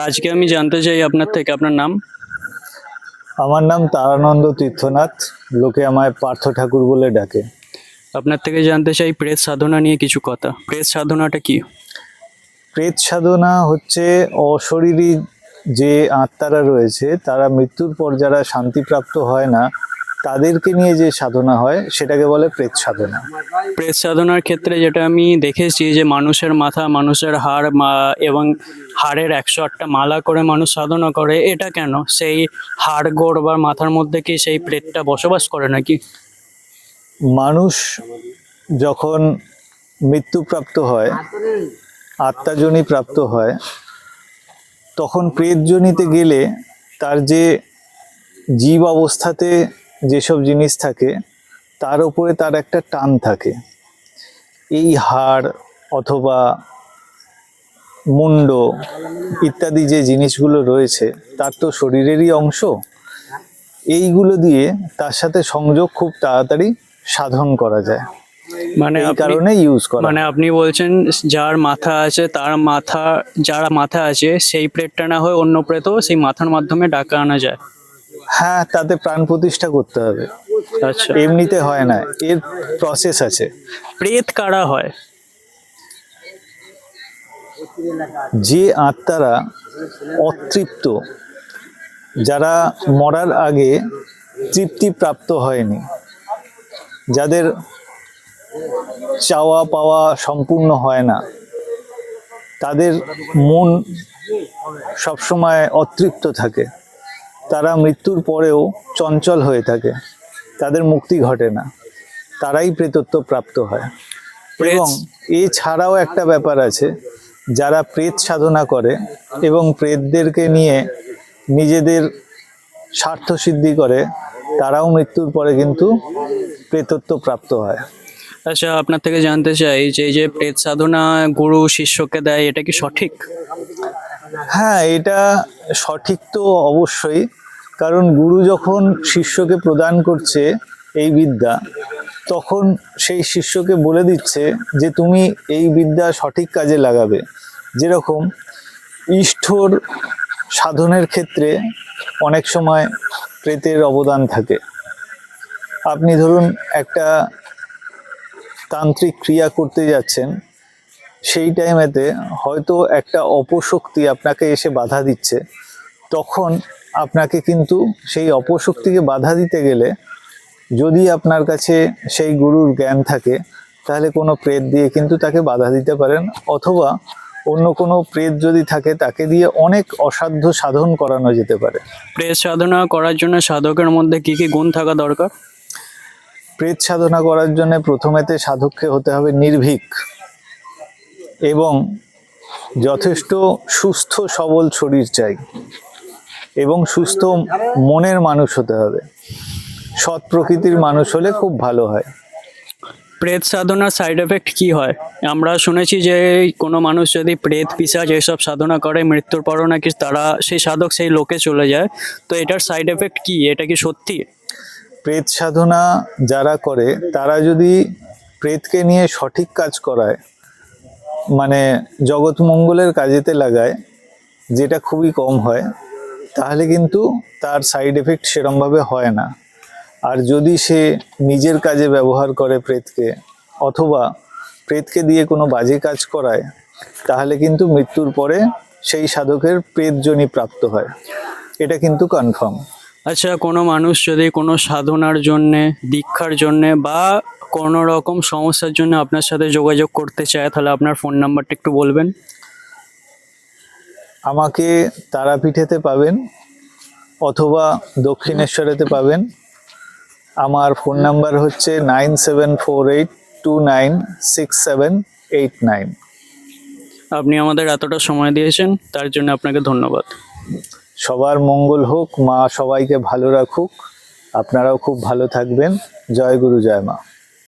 আজকে আমি জানতে চাই আপনার থেকে, আপনার নাম? আমার নাম তারানন্দ তীর্থনাথ, লোকে আমায় পার্থ ঠাকুর বলে ডাকে। আপনার থেকে জানতে চাই প্রেত সাধনা নিয়ে কিছু কথা। প্রেত সাধনাটা কি? প্রেত সাধনা হচ্ছে অশরীরী যে আত্মারা রয়েছে, তারা মৃত্যুর পর যারা শান্তিপ্রাপ্ত হয় না, তাদেরকে নিয়ে যে সাধনা হয় সেটাকে বলে প্রেত সাধনা। প্রেত সাধনার ক্ষেত্রে যেটা আমি দেখেছি যে মানুষের মাথা, মানুষের হাড় এবং হাড়ের 108টা মালা করে মানুষ সাধনা করে, এটা কেন? সেই হাড় গোড় বা মাথার মধ্যে কি সেই প্রেতটা বসবাস করে নাকি? মানুষ যখন মৃত্যুপ্রাপ্ত হয়, আত্মাজনী প্রাপ্ত হয়, তখন প্রেতজনিতে গেলে তার যে জীব অবস্থাতে যেসব জিনিস থাকে তার উপরে তার একটা টান থাকে। এই হাড় অথবা মুন্ড ইত্যাদি যে জিনিসগুলো রয়েছে তার তো শরীরেরই অংশ। এইগুলো দিয়ে তার সাথে সংযোগ খুব তাড়াতাড়ি সাধন করা যায়, মানে এই কারণে ইউজ করা। মানে আপনি বলছেন যার মাথা আছে তার মাথা, যারা মাথা আছে সেই প্রেতটা না হয় অন্য প্রেতও সেই মাথার মাধ্যমে ডাকা আনা যায়? হ্যাঁ, তাতে প্রাণ প্রতিষ্ঠা করতে হবে, আচ্ছা, এমনিতে হয় না, এর প্রসেস আছে। প্রেত কারা হয়? যে আত্মারা অতৃপ্ত, যারা মরার আগে তৃপ্তি প্রাপ্ত হয়নি, যাদের চাওয়া পাওয়া সম্পূর্ণ হয় না, তাদের মন সবসময় অতৃপ্ত থাকে, তারা মৃত্যুর পরেও চঞ্চল হয়ে থাকে, তাদের মুক্তি ঘটে না, তারাই প্রেতত্ব প্রাপ্ত হয়। এবং এছাড়াও একটা ব্যাপার আছে, যারা প্রেত সাধনা করে এবং প্রেতদেরকে নিয়ে নিজেদের স্বার্থ সিদ্ধি করে, তারাও মৃত্যুর পরে কিন্তু প্রেতত্ব প্রাপ্ত হয়। আচ্ছা, আপনার থেকে জানতে চাই যে এই যে প্রেত সাধনা গুরু শিষ্যকে দেয়, এটা কি সঠিক? হ্যাঁ, এটা সঠিক তো অবশ্যই, কারণ গুরু যখন শিষ্যকে প্রদান করছে এই বিদ্যা, তখন সেই শিষ্যকে বলে দিচ্ছে যে তুমি এই বিদ্যা সঠিক কাজে লাগাবে। যেরকম ইষ্ঠর সাধনের ক্ষেত্রে অনেক সময় প্রেতের অবদান থাকে। আপনি ধরুন একটা তান্ত্রিক ক্রিয়া করতে যাচ্ছেন, সেই টাইমেতে হয়তো একটা অপশক্তি আপনাকে এসে বাধা দিচ্ছে, তখন আপনাকে কিন্তু সেই অপশক্তিকে বাধা দিতে গেলে যদি আপনার কাছে সেই গুরুর জ্ঞান থাকে, তাহলে কোনো প্রেত দিয়ে কিন্তু তাকে বাধা দিতে পারেন, অথবা অন্য কোনো প্রেত যদি থাকে তাকে দিয়ে অনেক অসাধ্য সাধন করানো যেতে পারে। প্রেত সাধনা করার জন্য সাধকের মধ্যে কি কি গুণ থাকা দরকার? প্রেত সাধনা করার জন্য প্রথমেতে সাধককে হতে হবে নির্ভীক এবং যথেষ্ট সুস্থ সবল শরীর চাই, এবং সুস্থ মনের মানুষ হতে হবে। সৎ প্রকৃতির মানুষ হলে খুব ভালো হয়। প্রেত সাধনার সাইড এফেক্ট কি হয়? আমরা শুনেছি যে কোনো মানুষ যদি প্রেত পিশাচ এসব সাধনা করে, মৃত্যুর পরও নাকি তারা, সেই সাধক সেই লোকে চলে যায়। তো এটার সাইড এফেক্ট কি? এটা কি সত্যি? প্রেত সাধনা যারা করে তারা যদি প্রেতকে নিয়ে সঠিক কাজ করায়, মানে জগৎ মঙ্গলের কাজেতে লাগায়, যেটা খুবই কম হয়, তাহলে কিন্তু তার সাইড এফেক্ট সেরমভাবে হয় না। আর যদি সে নিজের কাজে ব্যবহার করে প্রেতকে, অথবা প্রেতকে দিয়ে কোনো বাজে কাজ করায়, তাহলে কিন্তু মৃত্যুর পরে সেই সাধকের প্রেতজনি প্রাপ্ত হয়, এটা কিন্তু কনফার্ম। আচ্ছা, কোনো মানুষ যদি কোনো সাধনার জন্যে, দীক্ষার জন্যে বা কোনো রকম সমস্যার জন্য আপনার সাথে যোগাযোগ করতে চায়, তাহলে আপনার ফোন নাম্বারটা একটু বলবেন? আমাকে তারাপীঠেতে পাবেন অথবা দক্ষিণেশ্বরেতে পাবেন। আমার ফোন নাম্বার হচ্ছে 9748296789। আপনি আমাদের এতটা সময় দিয়েছেন, তার জন্য আপনাকে ধন্যবাদ। সবার মঙ্গল হোক, মা সবাইকে ভালো রাখুক, আপনারাও খুব ভালো থাকবেন। জয় গুরু, জয় মা।